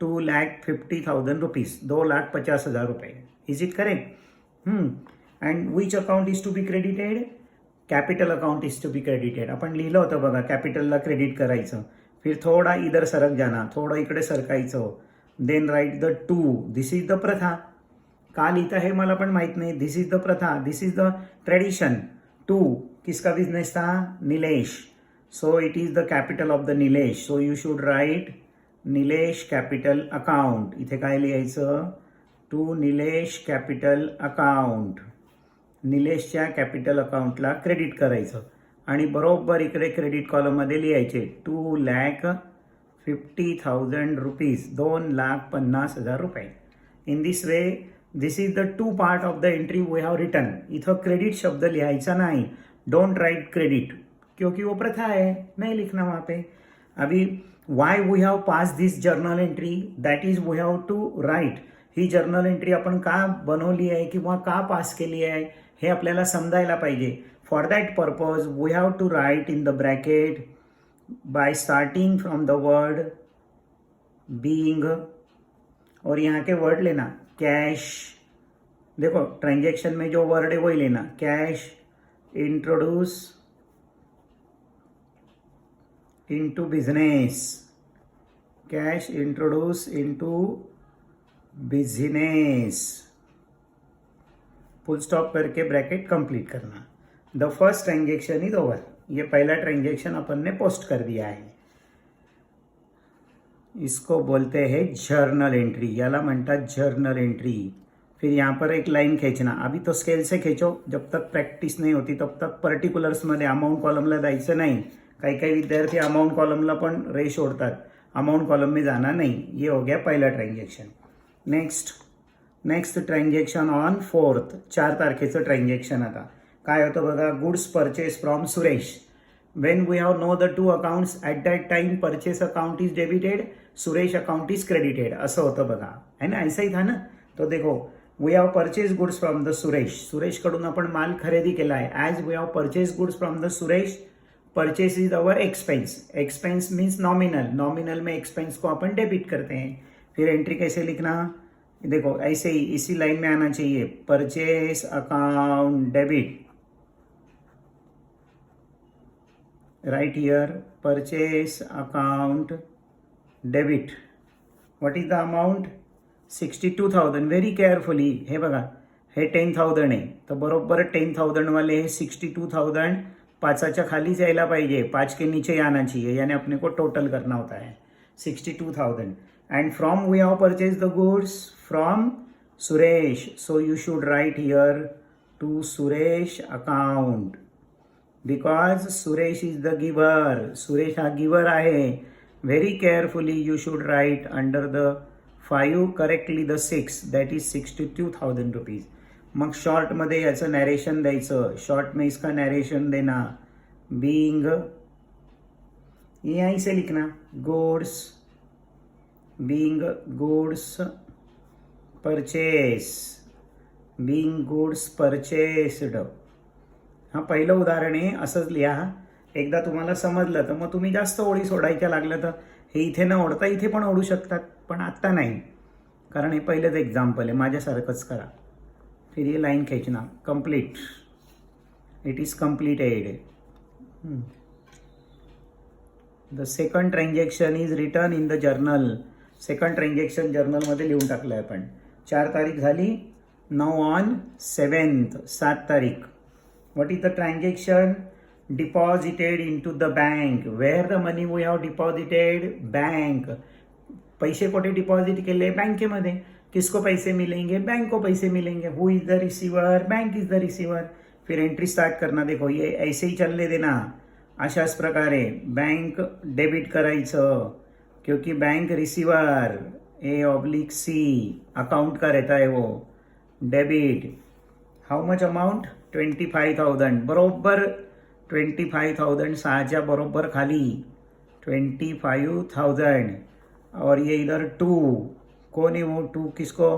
2,50,000 rupees. 2,50,000 रुपये. Is it correct? And which account is to be credited? Capital account is to be credited. आपण लिहिलं होतं बघा, कॅपिटलला क्रेडिट करायचं. फिर थोडा इधर सरक जाना, थोडं इकडे सरकायचं. Then write the 2. This is the प्रथा. का लिहिता हे मला पण माहित नाही. दिस इज द प्रथा, दिस इज द ट्रेडिशन. 2 किसका बिझनेस था? Nilesh. So it is the capital of the Nilesh. So you should write Nilesh capital account. इथे काय लिहायचं? To Nilesh capital account. निलेशच्या कॅपिटल अकाउंटला क्रेडिट करायचं आणि बरोबर इकडे क्रेडिट कॉलममध्ये लिहायचे 2,50,000 रुपीज. 2,50,000 रुपये. In this way this is the 2 part of the entry we have written. इथं क्रेडिट शब्द लिहायचा नाही. डोंट राइट क्रेडिट क्योंकि वो प्रथा है, नहीं लिखना वहाँ पे. अभी why we have pass this journal entry, that is we have to write. ही जर्नल एंट्री आपण का बनवली आहे किंवा का पास केली आहे हे आपल्याला समजायला पाहिजे. For that purpose we have to write in the bracket by starting from the word being. और यहाँ के वर्ड लेना कैश. देखो ट्रांजैक्शन में जो वर्ड है वही लेना. Cash introduce into business. Cash introduce into business. Full stop करके ब्रैकेट कंप्लीट करना. The first transaction is over. ये पहला ट्रांजेक्शन अपन ने पोस्ट कर दिया है. इसको बोलते हैं जर्नल एंट्री. याला म्हणतात जर्नल एंट्री. फिर यहाँ पर एक लाइन खींचना. अभी तो स्केल से खींचो, जब तक प्रैक्टिस नहीं होती तब तक पर्टिक्युलर्समध्ये अमाऊंट कॉलमला जायचं नाही. काही काही विद्यार्थी अमाऊंट कॉलमला पण रेश ओढतात. अमाऊंट कॉलम में जाना नहीं. ये हो गया पहला transaction. Next transaction on 4th. 4 तारखेचं ट्रांजेक्शन. आता काय होतं बघा. Goods purchase from Suresh. When we have know the 2 accounts at that time purchase account is debited, Suresh account is credited. असं होतं बघा, है ना. ऐसा ही था ना. तो देखो we have purchase goods from the Suresh. सुरेशकडून आपण माल खरेदी केला आहे. As we have purchase goods from the Suresh, purchase is our expense. Expense means nominal. Nominal में एक्सपेंस को अपन डेबिट करते हैं. फिर एंट्री कैसे लिखना? देखो ऐसे ही इसी लाइन में आना चाहिए. Purchase account debit. Right here purchase account debit. What is the amount? 62,000. Very carefully. हे बघा हे 10,000 आहे, तर बरोबर 10,000 वाले हे 62,000 पाचाच्या खालीच यायला पाहिजे. 5 के नीचे आना चाहिए, यानी अपने को टोटल करना होता है 62,000. And from we have purchased the goods from Suresh. So you should write here to Suresh account because Suresh is the giver. Suresh हा giver आहे. Very carefully you should write under the 5 correctly the 6, that is 62,000 rupees. मग short मध्ये याचं narration द्यायचं. Short में इसका narration देना. Being ये यहीं से लिखना. Goods, being goods purchase, being goods purchased. हा पहिलं उदाहरण आहे. असंच लिहा. एकदा तुम्हाला समजलं तर मग तुम्ही जास्त ओळी सोडायच्या लागलं तर हे इथे न ओढता इथे पण ओढू शकतात, पण आत्ता नाही, कारण हे पहिलंच एक्झाम्पल आहे. माझ्यासारखंच करा. फिर ये लाइन खींचना. Complete. It is completed. The second transaction is return in the journal. Second transaction जर्नलमध्ये लिहून टाकलं आहे आपण. 4 तारीख झाली. नाउ ऑन 7th 7 तारीख. What is the transaction? Deposited in to the bank. Where the money we have deposited? Bank. पैसे कुठे डिपॉझिट केले? बँकेमध्ये. किसको पैसे मिलेंगे? बैंक को पैसे मिलेंगे. Who is the receiver? Bank is the receiver. फिर एंट्री स्टार्ट करना. देखो ये ऐसे ही चलने देना. अशाच प्रकारे बँक डेबिट करायचं, क्योंकि बैंक रिसीवर A/C अकाउंट का रहता है वो. डेबिट. हाउ मच अमाउंट? 25,000. बरोबर 25,000 सहाच्या बरोबर खाली 25,000. और ये इधर 2. कौन है वो 2? किसको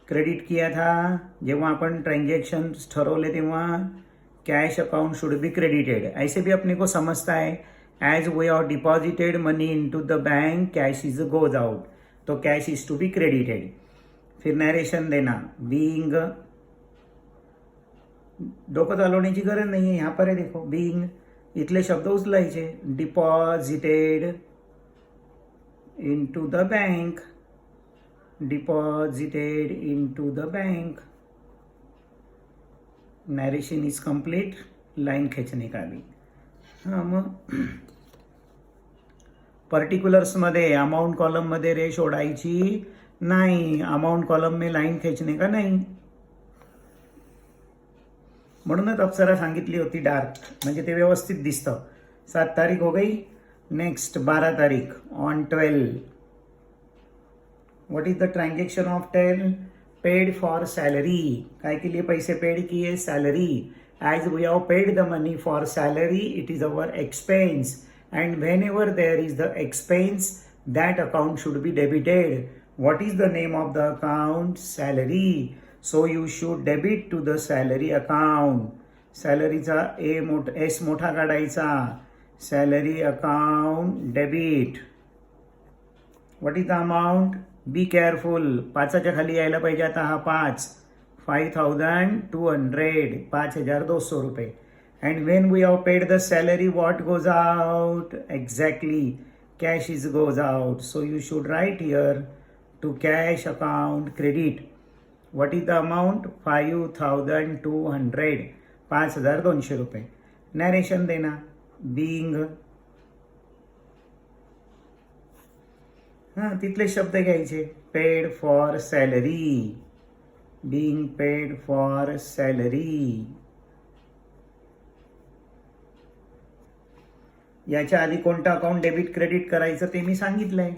क्रेडिट किया था? जेव्हा आपण ट्रांजेक्शन ठरवले तेव्हा cash account should be credited. ऐसे भी अपने को समझता है. As we are deposited money into the bank, cash is goes out, तो cash is to be credited. फिर नरेशन देना. बीइंग. डोकं चालवण्याची गरज नाही आहे. यहाँ पर है देखो. बीइंग. इथले शब्द उचलायचे. Deposited into the bank. Deposited into the bank. Narration is complete. Line खींचने का भी. हाँ मग पर्टिक्युलर्स मध्ये अमाउंट कॉलम मध्ये रेष ओढायची नाही. अमाउंट कॉलम में लाइन खींचने का नाही. म्हणूनच अप्सरा सांगितली होती डार्क, म्हणजे ते व्यवस्थित दिसतं. 7 तारीख हो गई. नेक्स्ट 12 तारीख. On 12. What is the transaction of 10? Paid for salary. काय के लिए पैसे पेड किए? Salary. As we have paid the money for salary, it is our expense. And whenever there is the expense, that account should be debited. What is the name of the account? Salary. So you should debit to the salary account. सॅलरीचा S मोठा काढायचा. Salary account debit. What is the amount? Be careful. 5च्या खाली यायला पाहिजे आता हा 5. 5,200. 5,200 रुपये. And when we have paid the salary, what goes out? Exactly cash is goes out. So you should write here to cash account credit. What is the amount? 5,200. 5,200 रुपये. Narration देना. Being. हां तिथले शब्द घ्यायचे. Paid for salary. Being paid for salary. याच्या आधी कोणता account debit credit करायचं ते मी सांगितलंय.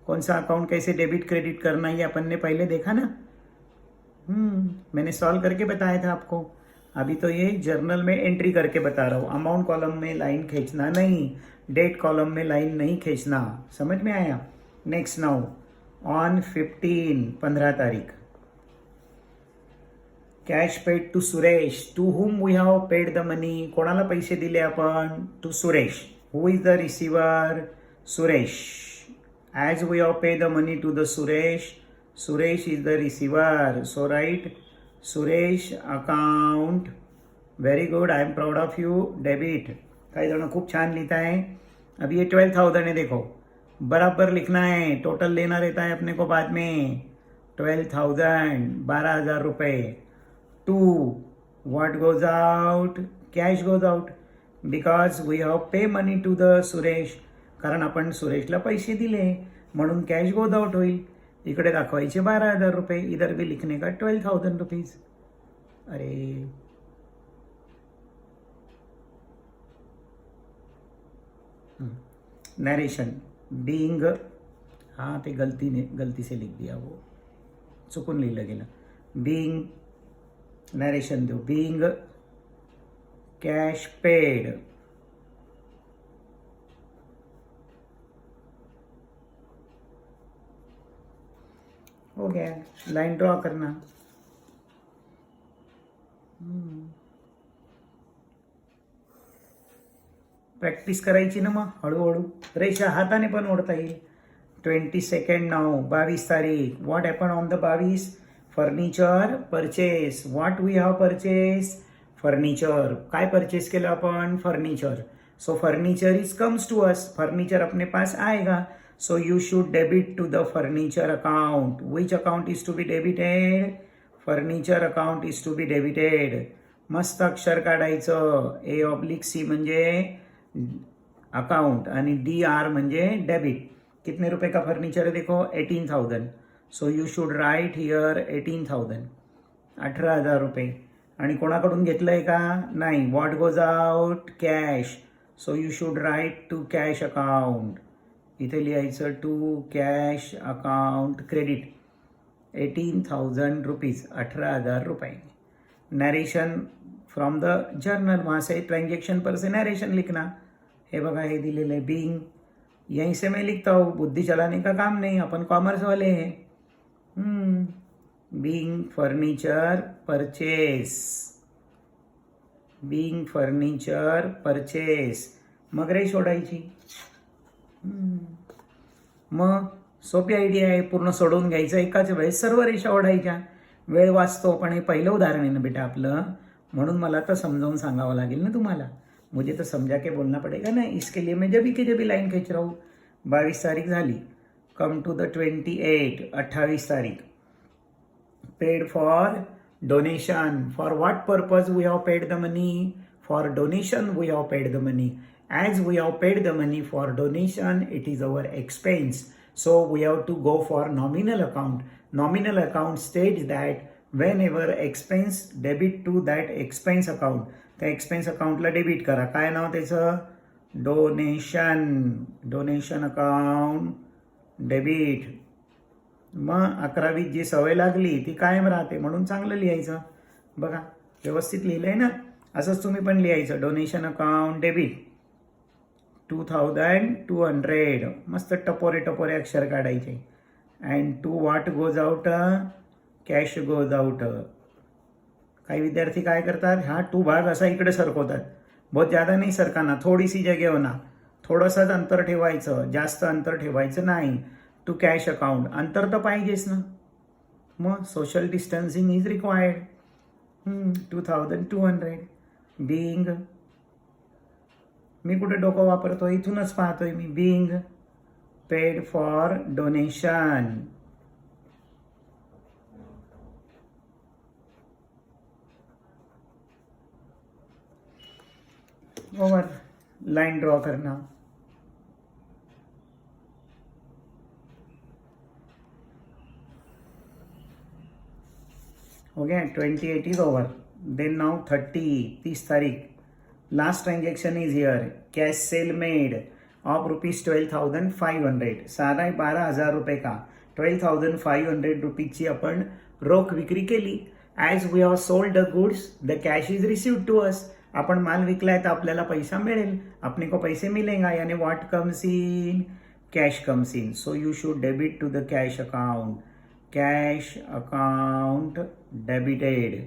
कौन सा अकाउंट कैसे डेबिट क्रेडिट करना ये अपन ने पहले देखा ना. मैंने सॉल्व करके बताया था आपको. अभी तो ये जर्नल में एंट्री करके बता रहा हूँ. अमाउंट कॉलम में लाइन खींचना नहीं, डेट कॉलम में लाइन नहीं खींचना. समझ में आया? नेक्स्ट नाउ ऑन 15 तारीख. Cash paid to Suresh. To whom we have paid the money. कोणाला पैसे दिले आपण? To Suresh. Who is the receiver? Suresh. As we have paid the money to the Suresh, Suresh is the receiver. So write Suresh account. Very good. I am proud of you. Debit. काही जण खूप छान लिहित आहे. अभी ये 12,000 है. देखो बराबर लिखना है. टोटल लेना रहता है अपने को बाद में. 12,000. 12,000 रुपये. 2. What goes out? Cash goes out. Because we have pay money to the Suresh. कारण आपण सुरेशला पैसे दिले म्हणून कॅश गोज आउट होईल. इकडे दाखवायचे 12,000 रुपये. इधर भी लिखने का 12,000 रुपीज. अरे नरेशन बीइंग, हाँ ते गलती से लिख दिया, वो चुकून लिहिलं गेलं. बीइंग नरेशन देऊ. बीइंग कॅश पेड, हो गया. लाइन ड्रॉ करना. प्रॅक्टिस करायची ना मग हळूहळू. रेषा हाताने पण ओढता येईल. 22 नाव, 22 तारीख. What happen on the 22? Furniture purchase. What we have purchase? Furniture. काय परचेस केलं आपण? Furniture. So furniture is comes to us. Furniture अपने पास आएगा. So you should debit to the furniture account. Which account is to be debited? Furniture account is to be debited. मस्त अक्षर काढायचं. A/C म्हणजे अकाउंट आणि DR म्हणजे debit. कितने रुपए का फर्नीचर है देखो? 18,000. So you should write here 18,000. 18,000 रुपये. आणि कोणाकडून घेतलंय का? नाही. What goes out? Cash. So you should write to cash account. इथे लिहायचं to cash account credit. 18,000 rupees. 18,000 रुपये. Narration from the journal. वहाँ से ट्रांजेक्शन पर से नरेशन लिखना. हे बघा हे दिलेलं आहे. बीइंग यहीं से मैं लिखता हूँ, बुद्धि चलाने का काम नहीं, अपन कॉमर्स वाले हैं. Being furniture purchase. Being furniture purchase. मग रेष ओढायची. मग सोपी आयडिया आहे. पूर्ण सोडवून घ्यायचं एकाच वेळेस, सर्व रेषा ओढायच्या. वेळ वाचतो, पण हे पहिलं उदाहरण आहे ना बेटा आपलं, म्हणून मला तर समजावून सांगावं लागेल ना तुम्हाला. मुझे तो समझा के बोलना पड़ेगा ना. इसके लिए मैं जब भी लाइन खींच रहा हूँ. 22 तारीख झाली. Come to the 28. 28 तारीख. Paid for donation. For what purpose we have paid the money? For donation we have paid the money. As we have paid the money for donation, it is our expense. So we have to go for nominal account. Nominal account states that whenever expense debit to that expense account, त्या expense अकाउंटला debit करा. काय नाव त्याचं? Donation. Donation account debit. मग 11वीत जी सवय लागली ती कायम राहते, म्हणून चांगलं लिहायचं. बघा व्यवस्थित लिहिलंय ना. असंच तुम्ही पण लिहायचं. Donation account debit 2,200. मस्त टपोरे टपोरे अक्षर काढायचे. And to what goes out? Cash goes out. काही विद्यार्थी काय करतात? हा टू भाग असा इकडे सरकवतात. बहुत ज़्यादा नहीं सरकाना, थोड़ी सी जगह होना. थोडंसंच अंतर ठेवायचं, जास्त अंतर ठेवायचं नाही. To cash account. अंतर तर पाहिजेच ना. मग social distancing is required. 2,200. Being, मी कुठे डोकं वापरतो? इथूनच पाहतोय मी. Being paid for donation. Over. Line draw करना. हो गया. 28 इज ओवर. देन नाउ 30 तारीख. Last transaction is here. Cash sale made of ₹12,500. 12,500 रुपये का 12,500 रुपीजची आपण रोख विक्री केली. As we have sold the goods the cash is received to us. आपण माल विकलाय तर आपल्याला पैसा मिळेल. अपने को पैसे मिलेगा. यानी what comes in? Cash comes in. So you should debit to the cash account. Cash account debited.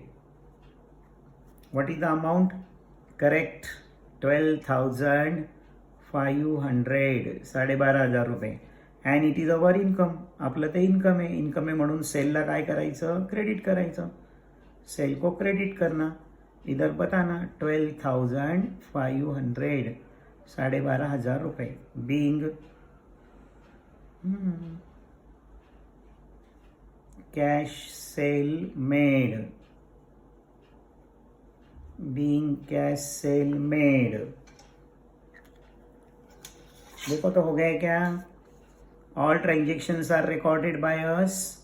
What is the amount? Correct. 12,500. 12,500 रुपये. And it is our income. आपलं ते इन्कम आहे. इन्कम आहे म्हणून सेलला काय करायचं? क्रेडिट करायचं. सेल को क्रेडिट करना. इधर बताना 12,500. 12,500 रुपये. Being cash sale made. Being cash sale made. देखो तो हो गया क्या? All transactions are recorded by us.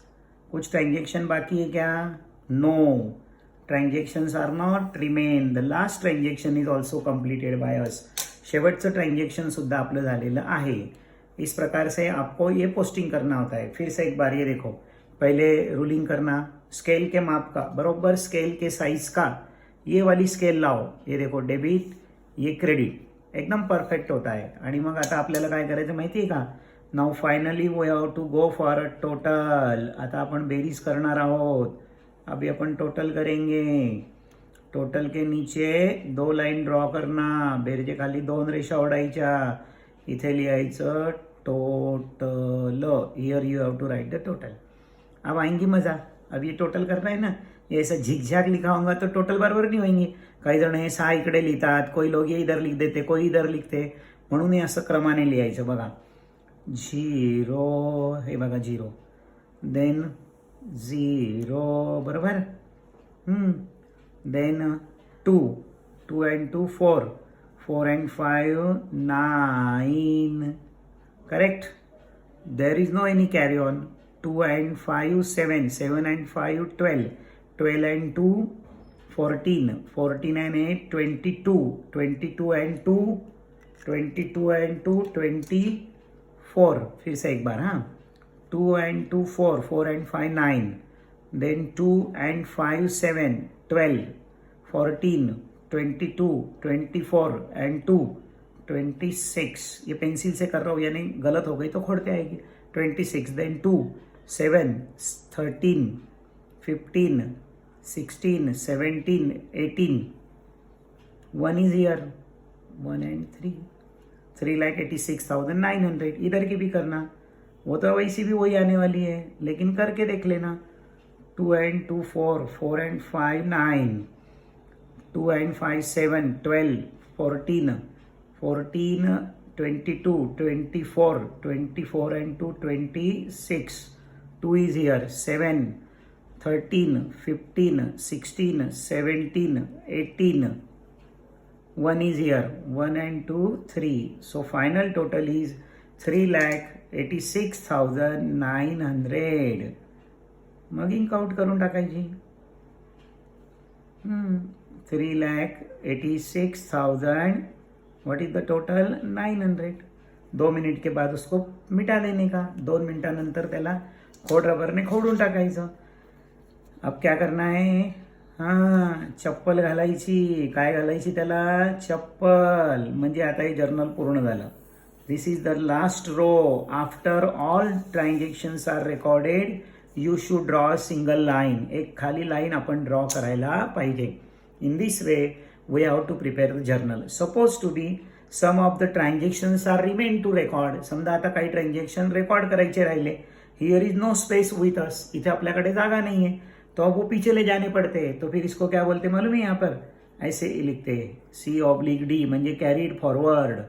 कुछ ट्रांजेक्शन बाकी है क्या? No. Transactions are not remain. The last transaction is also completed by us. शेवटचं ट्रांजेक्शन सुद्धा आपलं झालेलं आहे। इस प्रकार से आपको ये पोस्टिंग करना होता है। फिर से एक बार ये देखो, पहले रूलिंग करना, स्केल के माप का, बरोबर स्केल के साइज का ये वाली स्केल लाओ, ये देखो डेबिट ये क्रेडिट, एकदम परफेक्ट होता है। आणि मग आता आपल्याला काय करायचं माहिती आहे का, now finally we have to go for a total. आता आपण बेरीज करणार आहोत। अभी अपन टोटल करेंगे। टोटल के नीचे 2 लाइन ड्रॉ करना, बेरजे खाली 2 रेषा ओढायच्या, इथे लिहायचं total, here you have to write the total. अब आएंगी मजा, अब ये टोटल करना है ना, ये ऐसा झिकझॅक लिखा होगा तो टोटल बरोबर नहीं होंगे। काही जण हे 6 इकडे लिहितात, कोई लोग ये इधर लिख देते, कोई इधर लिखते, म्हणून हे असं क्रमाने लिहायचं बघा। 0 हे बघा 0, देन 0 बरोबर, then 2 and 2 4 and 5 9, correct, there is no any carry on। 2 and 5 7 and 5 12 and 2 14 and 8 22 and 2 and 2 24। फिर से एक बार, हाँ, 2 and 2 4 and 5 9, then 2 and 5 7 12 14 22 24 and 2 26। ये पेंसिल से कर रहा हूँ, यानी गलत हो गई तो खोड़ते आएगी। 26, then 2 7 13 15 16 17 18, 1 is here, 1 and 3, 3,86,900। इधर की भी करना, वो तो वैसी भी वही आने वाली है, लेकिन करके देख लेना। 2 and 2 4 and 5 9, 2 and 5 7 12 14 22 24 and 2 26, 2 is here, 7 13 15 16 17 18, 1 is here, 1 and 2 3। So final total is 3,86,900। मग इंक आउट करून टाकायची। 3,86,000, what is the total, 900। 2 minute के बाद उसको मिटा देने का, 2 मिनिटानंतर त्याला खोड रबरने खोडून टाकायचं। अब क्या करना है, हां, चप्पल घालायची। काय घालायची त्याला, चप्पल। म्हणजे आता हे जर्नल पूर्ण झालं। This is the last row. After all transactions are recorded you should draw a single line. एक खाली लाईन आपण ड्रॉ करायला पाहिजे। In this way we have to prepare the journal. Suppose to be some of the transactions are remain to record. समजा आता काही transaction record करायचे राहिले, here is no space with us, इथे आपल्याकडे जागा नहीं है, तो अब वो पीछे ले जाने पड़ते हैं। तो फिर इसको क्या बोलते मालूम है, यहाँ पर ऐसे लिखते हैं C/D, म्हणजे कॅरीड फॉरवर्ड,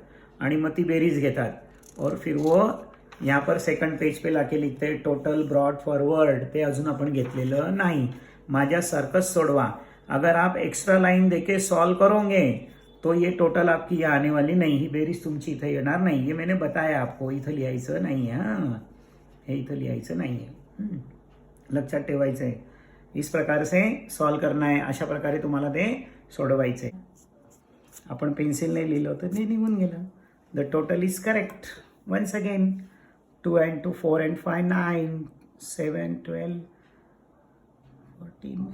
आणि मग ती बेरीज घेतात, और फिर वो यहाँ पर सेकंड पेज पे लाके लिखते हैं टोटल ब्रॉड फॉरवर्ड। ते अजून आपण घेतलेलं नाही। माझ्यासारखंच सोडवा। अगर आप एक्स्ट्रा लाइन देके सॉल्व करोगे तो ये टोटल आपकी यहाँ आने वाली नहीं, ही बेरीज तुमची इथं येणार नाही। ये मैंने बताया आपको, इथं लिहायचं नाही है, हाँ, हे इथं लिहायचं नाही है, लक्षात ठेवायचं आहे। इस प्रकार से सॉल्व करना है, अशा प्रकारे तुम्हाला ते सोडवायचे। आपण पेन्सिलने लिहिलं तर ते निघून गेलं। The total is correct. Once again, 2 and 2 4 and 5 9 7 12 14,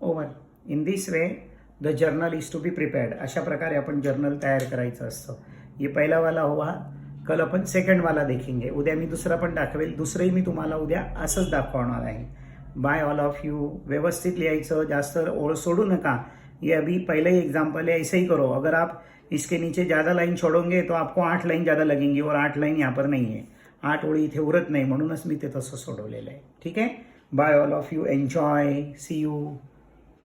over. In this way the journal is to be prepared. अशा प्रकारे आपण जर्नल तयार करायचं असतं। ये पहिला वाला हुआ, कल अपन सेकंड वाला देखेंगे। उद्या मी दुसरा पण दाखवेल, दुसरंही मी तुम्हाला उद्या असंच दाखवणार आहे। Bye all of you. व्यवस्थित लिहायचं, जास्त ओळ सोडू नका। ये अभी पहले ही एग्जाम्पल है, ऐसे ही करो। अगर आप इसके नीचे ज़्यादा लाइन छोड़ोगे तो आपको 8 लाइन ज़्यादा लगेंगी, और 8 लाइन यहाँ पर नहीं है, 8 ओळी इथे उरत नाही, म्हणूनच मी ते तसं सोडवलेलं आहे। ठीक आहे, bye all of you, enjoy, see you.